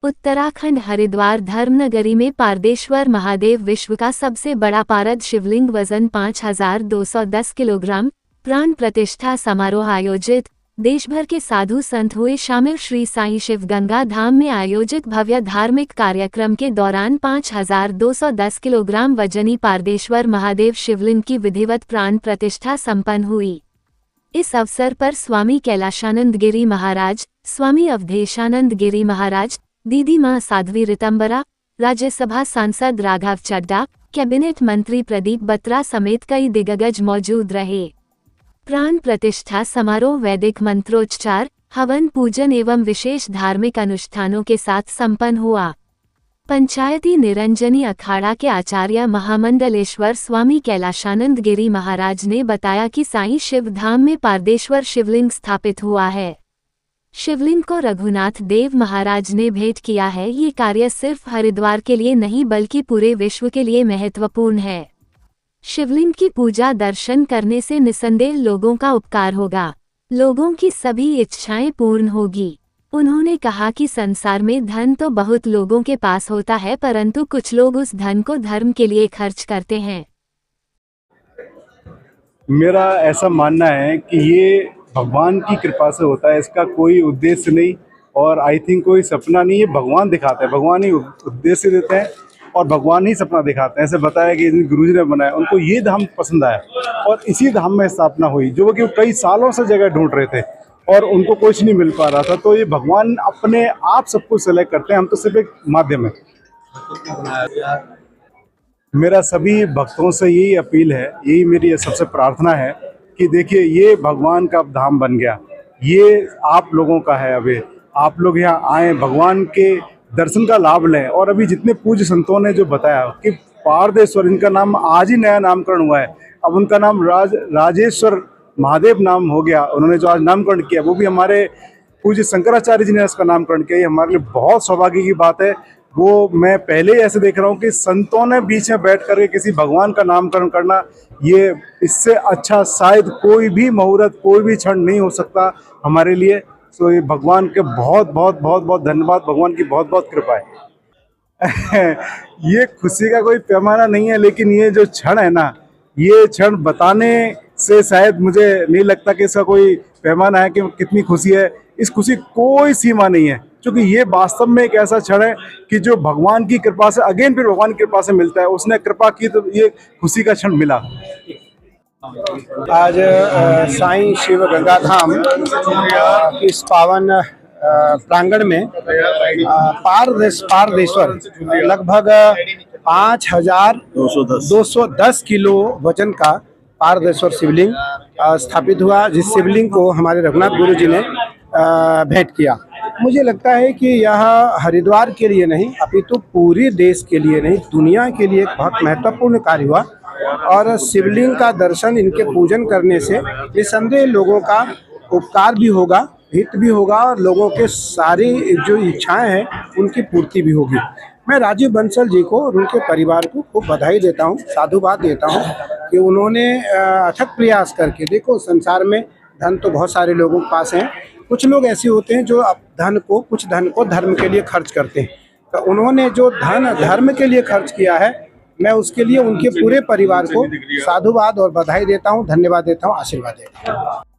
उत्तराखंड हरिद्वार धर्मनगरी में पारदेश्वर महादेव विश्व का सबसे बड़ा पारद शिवलिंग वजन 5210 किलोग्राम प्राण प्रतिष्ठा समारोह आयोजित। देश भर के साधु संत हुए शामिल। श्री साईं शिव गंगा धाम में आयोजित भव्य धार्मिक कार्यक्रम के दौरान 5210 किलोग्राम वजनी पारदेश्वर महादेव शिवलिंग की विधिवत प्राण प्रतिष्ठा संपन्न हुई। इस अवसर पर स्वामी कैलाशानंद गिरी महाराज, स्वामी अवधेशानंद गिरी महाराज, दीदी मां साध्वी रितंबरा, राज्यसभा सांसद राघव चड्डा, कैबिनेट मंत्री प्रदीप बत्रा समेत कई दिग्गज मौजूद रहे। प्राण प्रतिष्ठा समारोह वैदिक मंत्रोच्चार, हवन पूजन एवं विशेष धार्मिक अनुष्ठानों के साथ संपन्न हुआ। पंचायती निरंजनी अखाड़ा के आचार्य महामंडलेश्वर स्वामी कैलाशानंद गिरी महाराज ने बताया कि साईं शिव धाम में पारदेश्वर शिवलिंग स्थापित हुआ है। शिवलिंग को रघुनाथ देव महाराज ने भेंट किया है। ये कार्य सिर्फ हरिद्वार के लिए नहीं बल्कि पूरे विश्व के लिए महत्वपूर्ण है। शिवलिंग की पूजा दर्शन करने से निसंदेह लोगों का उपकार होगा, लोगों की सभी इच्छाएं पूर्ण होगी। उन्होंने कहा कि संसार में धन तो बहुत लोगों के पास होता है, परंतु कुछ लोग उस धन को धर्म के लिए खर्च करते हैं। मेरा ऐसा मानना है कि ये भगवान की कृपा से होता है, इसका कोई उद्देश्य नहीं और आई थिंक कोई सपना नहीं। ये भगवान दिखाते हैं, भगवान ही उद्देश्य देते हैं और भगवान ही सपना दिखाते हैं। ऐसे बताया कि गुरुजी ने बनाया, उनको ये धाम पसंद आया और इसी धाम में स्थापना हुई, जो कि कई सालों से जगह ढूंढ रहे थे और उनको कुछ नहीं मिल पा रहा था। तो ये भगवान अपने आप सब कुछ सेलेक्ट करते हैं, हम तो सिर्फ एक माध्यम है। मेरा सभी भक्तों से यही अपील है, यही मेरी सबसे प्रार्थना है कि देखिए ये भगवान का धाम बन गया, ये आप लोगों का है। अभी आप लोग यहाँ आएँ, भगवान के दर्शन का लाभ लें। और अभी जितने पूज्य संतों ने जो बताया कि पारदेश्वर, इनका नाम आज ही नया नामकरण हुआ है, अब उनका नाम राजेश्वर महादेव नाम हो गया। उन्होंने जो आज नामकरण किया वो भी हमारे पूज्य शंकराचार्य जी ने इसका नामकरण किया। ये हमारे लिए बहुत सौभाग्य की बात है। वो मैं पहले ही ऐसे देख रहा हूँ कि संतों ने बीच में बैठ करके किसी भगवान का नामकरण करना, ये इससे अच्छा शायद कोई भी मुहूर्त, कोई भी क्षण नहीं हो सकता हमारे लिए। तो ये भगवान के बहुत बहुत बहुत बहुत धन्यवाद, भगवान की बहुत बहुत कृपा है। ये खुशी का कोई पैमाना नहीं है, लेकिन ये जो क्षण है ना, ये क्षण बताने से शायद मुझे नहीं लगता कि इसका कोई पैमाना है कि कितनी खुशी है। इस खुशी कोई सीमा नहीं है, क्योंकि ये वास्तव में एक ऐसा क्षण है कि जो भगवान की कृपा से अगेन फिर भगवान की कृपा से मिलता है। उसने कृपा की तो ये खुशी का क्षण मिला। आज साईं शिव गंगा धाम इस पावन प्रांगण में पारदेश्वर लगभग 5210 किलो वजन का पारदेश्वर शिवलिंग स्थापित हुआ, जिस शिवलिंग को हमारे रघुनाथ गुरु जी ने भेंट किया। मुझे लगता है कि यह हरिद्वार के लिए नहीं अपितु पूरे देश के लिए नहीं, दुनिया के लिए एक बहुत महत्वपूर्ण कार्य हुआ। और शिवलिंग का दर्शन, इनके पूजन करने से निसंदेह लोगों का उपकार भी होगा, हित भी होगा और लोगों के सारी जो इच्छाएं हैं उनकी पूर्ति भी होगी। मैं राजीव बंसल जी को और उनके परिवार को खूब बधाई देता हूं, साधुवाद देता हूं कि उन्होंने अथक प्रयास करके, देखो संसार में धन तो बहुत सारे लोगों के पास हैं, कुछ लोग ऐसे होते हैं जो कुछ धन को धर्म के लिए खर्च करते हैं। तो उन्होंने जो धन धर्म के लिए खर्च किया है, मैं उसके लिए उनके पूरे परिवार को साधुवाद और बधाई देता हूं, धन्यवाद देता हूं, आशीर्वाद देता हूं।